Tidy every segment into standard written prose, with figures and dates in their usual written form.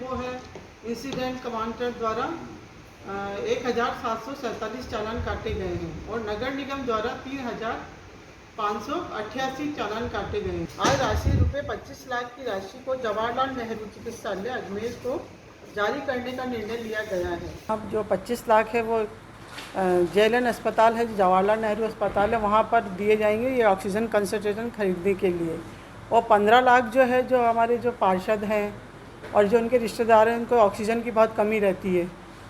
वो है incident commander द्वारा 1747 चालान काटे गए हैं और नगर निगम द्वारा 3588 चालान काटे गए हैं। आज राशि रुपये 25 लाख की राशि को जवाहरलाल नेहरू चिकित्सालय अजमेर को जारी करने का निर्णय लिया गया है। अब जो 25 लाख है वो JLN अस्पताल है, जवाहरलाल नेहरू अस्पताल है, वहाँ पर दिए जाएंगे ये ऑक्सीजन कंसंट्रेटर खरीदने के लिए। और 15 लाख जो है जो हमारे जो पार्षद हैं और जो उनके रिश्तेदार हैं उनको ऑक्सीजन की बहुत कमी रहती है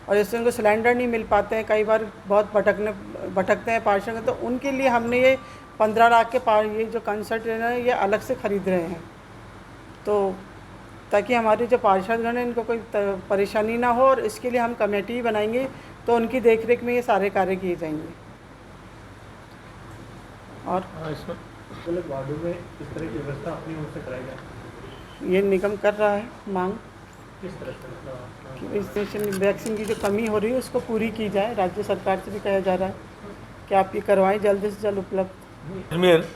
और जैसे उनको सिलेंडर नहीं मिल पाते हैं, कई बार बहुत भटकते हैं पार्षद, तो उनके लिए हमने ये 15 लाख के ये जो कंसंट्रेटर है ये अलग से ख़रीद रहे हैं, तो ताकि हमारे जो पार्षदगण हैं इनको कोई परेशानी ना हो। और इसके लिए हम कमेटी बनाएंगे तो उनकी देखरेख में ये सारे कार्य किए जाएंगे। और वार्डों में इस तरह की व्यवस्था अपनी ओर से कराई जाए, ये निगम कर रहा है मांग किस तरह से कि इस वैक्सीन की जो कमी हो रही है उसको पूरी की जाए। राज्य सरकार से भी कहा जा रहा है कि आप ये करवाएं जल्द से जल्द उपलब्ध। अजमेर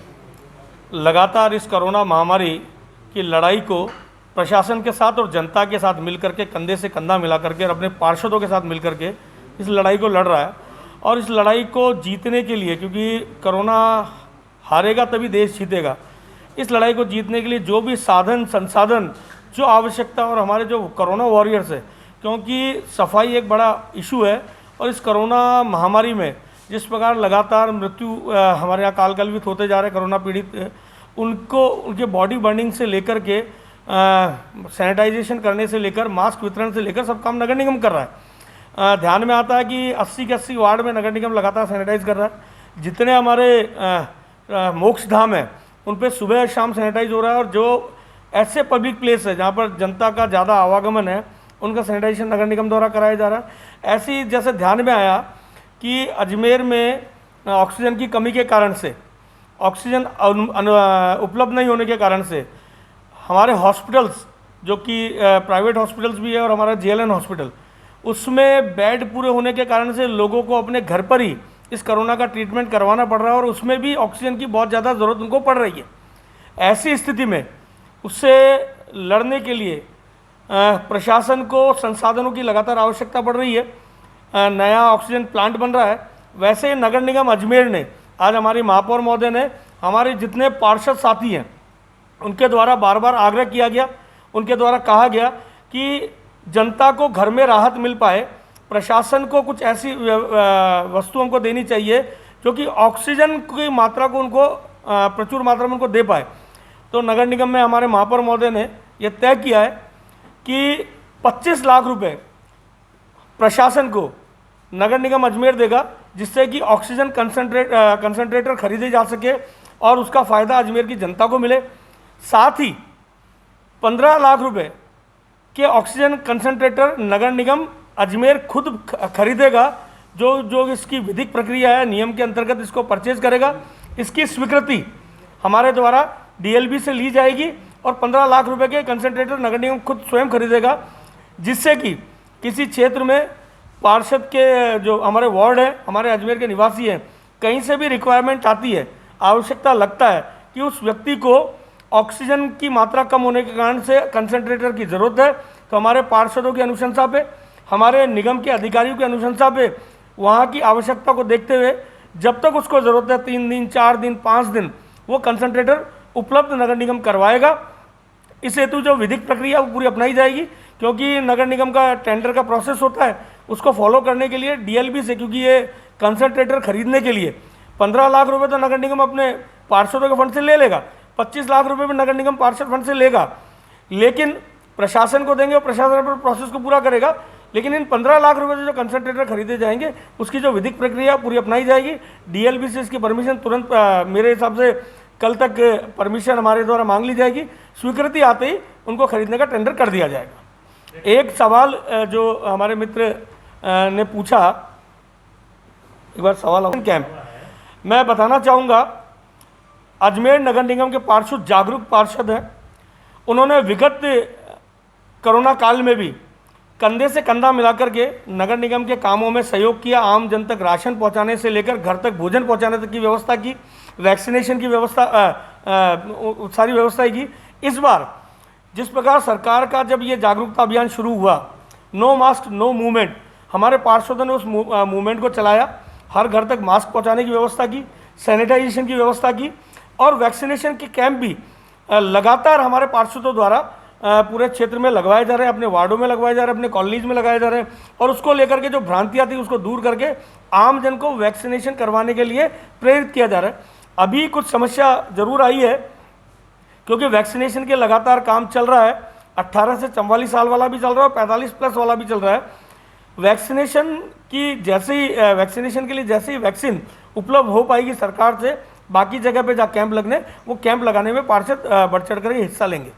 लगातार इस कोरोना महामारी की लड़ाई को प्रशासन के साथ और जनता के साथ मिलकर के कंधे से कंधा मिला करके और अपने पार्षदों के साथ मिलकर के इस लड़ाई को लड़ रहा है। और इस लड़ाई को जीतने के लिए, क्योंकि कोरोना हारेगा तभी देश जीतेगा, इस लड़ाई को जीतने के लिए जो भी साधन संसाधन जो आवश्यकता और हमारे जो कोरोना वॉरियर्स है, क्योंकि सफाई एक बड़ा इशू है और इस कोरोना महामारी में जिस प्रकार लगातार मृत्यु हमारे यहाँ काल कलवित होते जा रहे कोरोना पीड़ित, उनको उनके बॉडी बर्निंग से लेकर के सैनिटाइजेशन करने से लेकर मास्क वितरण से लेकर सब काम नगर निगम कर रहा है। ध्यान में आता है कि 80 के 80 वार्ड में नगर निगम लगातार सैनिटाइज कर रहा है। जितने हमारे मोक्ष धाम है उन पे सुबह शाम सैनिटाइज हो रहा है और जो ऐसे पब्लिक प्लेस है जहाँ पर जनता का ज़्यादा आवागमन है उनका सैनिटाइजेशन नगर निगम द्वारा कराया जा रहा है। ऐसी जैसे ध्यान में आया कि अजमेर में ऑक्सीजन की कमी के कारण से, ऑक्सीजन उपलब्ध नहीं होने के कारण से हमारे हॉस्पिटल्स जो कि प्राइवेट हॉस्पिटल्स भी है और हमारा JLN हॉस्पिटल, उसमें बेड पूरे होने के कारण से लोगों को अपने घर पर ही इस कोरोना का ट्रीटमेंट करवाना पड़ रहा है और उसमें भी ऑक्सीजन की बहुत ज़्यादा ज़रूरत उनको पड़ रही है। ऐसी स्थिति में उससे लड़ने के लिए प्रशासन को संसाधनों की लगातार आवश्यकता पड़ रही है। नया ऑक्सीजन प्लांट बन रहा है। वैसे नगर निगम अजमेर ने आज हमारी महापौर महोदय ने हमारे जितने पार्षद साथी हैं उनके द्वारा बार बार आग्रह किया गया, उनके द्वारा कहा गया कि जनता को घर में राहत मिल पाए, प्रशासन को कुछ ऐसी वस्तु हमको देनी चाहिए जो कि ऑक्सीजन की मात्रा को उनको प्रचुर मात्रा में उनको दे पाए। तो नगर निगम में हमारे महापौर महोदय ने यह तय किया है कि 25 लाख रुपए प्रशासन को नगर निगम अजमेर देगा, जिससे कि ऑक्सीजन कंसंट्रेटर खरीदे जा सके और उसका फ़ायदा अजमेर की जनता को मिले। साथ ही 15 लाख रुपए के ऑक्सीजन कंसंट्रेटर नगर निगम अजमेर खुद खरीदेगा, जो इसकी विधिक प्रक्रिया है, नियम के अंतर्गत इसको परचेज करेगा। इसकी स्वीकृति हमारे द्वारा DLB से ली जाएगी और 15 लाख रुपए के कंसंट्रेटर नगर निगम खुद स्वयं खरीदेगा, जिससे कि किसी क्षेत्र में पार्षद के जो हमारे वार्ड है, हमारे अजमेर के निवासी हैं, कहीं से भी रिक्वायरमेंट आती है, आवश्यकता लगता है कि उस व्यक्ति को ऑक्सीजन की मात्रा कम होने के कारण से कंसंट्रेटर की ज़रूरत है, तो हमारे पार्षदों की अनुशंसा पे, हमारे निगम के अधिकारियों की अनुशंसा पे, वहाँ की आवश्यकता को देखते हुए जब तक उसको ज़रूरत है 3 दिन 4 दिन 5 दिन वो कंसंट्रेटर उपलब्ध नगर निगम करवाएगा। इस हेतु जो विधिक प्रक्रिया वो पूरी अपनाई जाएगी, क्योंकि नगर निगम का टेंडर का प्रोसेस होता है, उसको फॉलो करने के लिए DLB से, क्योंकि ये कंसंट्रेटर खरीदने के लिए 15 लाख रुपए तो नगर निगम अपने पार्षदों के फंड से ले लेगा, 25 लाख रुपए भी नगर निगम पार्षद फंड से लेगा, लेकिन प्रशासन को देंगे और प्रशासन पर प्रोसेस को पूरा करेगा। लेकिन इन 15 लाख रुपए से जो कंसंट्रेटर खरीदे जाएंगे उसकी जो विधिक प्रक्रिया पूरी अपनाई जाएगी। DLB से इसकी परमिशन तुरंत मेरे हिसाब से कल तक परमिशन हमारे द्वारा मांग ली जाएगी। स्वीकृति आते ही उनको खरीदने का टेंडर कर दिया जाएगा। एक सवाल जो हमारे मित्र ने पूछा, एक बार सवाल कैंप, मैं बताना चाहूँगा अजमेर नगर निगम के पार्षद जागरूक पार्षद हैं। उन्होंने विगत कोरोना काल में भी कंधे से कंधा मिलाकर के नगर निगम के कामों में सहयोग किया। आम जन तक राशन पहुंचाने से लेकर घर तक भोजन पहुंचाने तक की व्यवस्था की, वैक्सीनेशन की व्यवस्था सारी व्यवस्थाएं की। इस बार जिस प्रकार सरकार का जब ये जागरूकता अभियान शुरू हुआ, नो मास्क नो मूवमेंट, हमारे पार्षदों ने उस मूवमेंट को चलाया, हर घर तक मास्क पहुंचाने की व्यवस्था की, सैनिटाइजेशन की व्यवस्था की और वैक्सीनेशन के कैंप भी लगातार हमारे पार्षदों द्वारा पूरे क्षेत्र में लगवाए जा रहे हैं, अपने वार्डों में लगवाए जा रहे हैं, अपने कॉलोनीज में लगाए जा रहे हैं और उसको लेकर के जो भ्रांतियाँ थी उसको दूर करके आम जन को वैक्सीनेशन करवाने के लिए प्रेरित किया जा रहा है। अभी कुछ समस्या जरूर आई है क्योंकि वैक्सीनेशन के लगातार काम चल रहा है, 18 से 44 साल वाला भी चल रहा है और 45 प्लस वाला भी चल रहा है। वैक्सीनेशन के लिए जैसे ही वैक्सीन उपलब्ध हो पाएगी सरकार से, बाकी जगह पे जहाँ कैंप लगने, वो कैंप लगाने में पार्षद बढ़ चढ़ कर हिस्सा लेंगे।